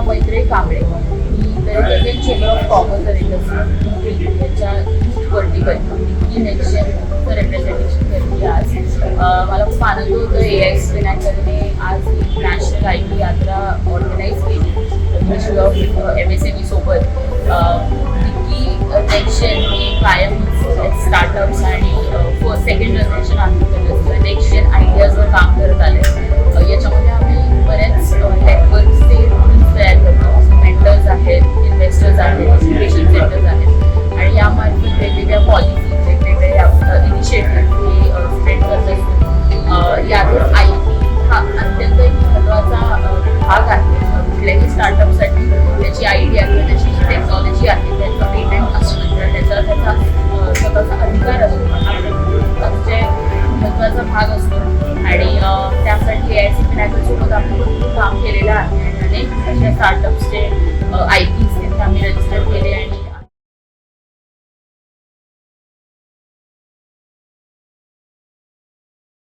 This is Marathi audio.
मैत्री कांबळे. मी इंडियन चेंबर ऑफ कॉमर्स याच्या वर्टिकल नेक्स्टचं रिप्रेझेंटेशन करते आज. मला खूप आनंद होतो AIC विनायकरने आज नॅशनल IT यात्रा ऑर्गनाईज केली मिनिस्ट्री ऑफ MSME सोबत. नेक्स्टजन हे कायमच स्टार्टअप्स आणि सेकंड जनरेशन आंतरप्रदेश नेक्स्टजन आयडियाजवर काम करत आले. याच्यामध्ये आम्ही बऱ्याच नेटवर्क्सचे रूल्स तयार करतो. मेंटर्स आहेत, इन्व्हेस्टर्स आहेत, एज्युकेशन सेंटर्स आहेत आणि यामार्फत वेगवेगळ्या पॉलिसीज वेगवेगळ्या इनिशिएटिव्ह हे स्प्रेड करत असतो. यातून IT हा अत्यंत एक महत्त्वाचा भाग आहे. कुठल्याही स्टार्टअपसाठी त्याची आयडिया किंवा त्याची जी टेक्नॉलॉजी आहे त्याचं पेटंट असणं किंवा त्याचा स्वतःचा अधिकार असतो हा अतिशय महत्त्वाचा भाग असतो. आणि त्यासाठी AIC विनायकरसोबत आम्ही भरपूर काम केलेलं आहे आणि अनेक अशा स्टार्टअप्सचे IPs तिथे आम्ही रजिस्टर केले आणि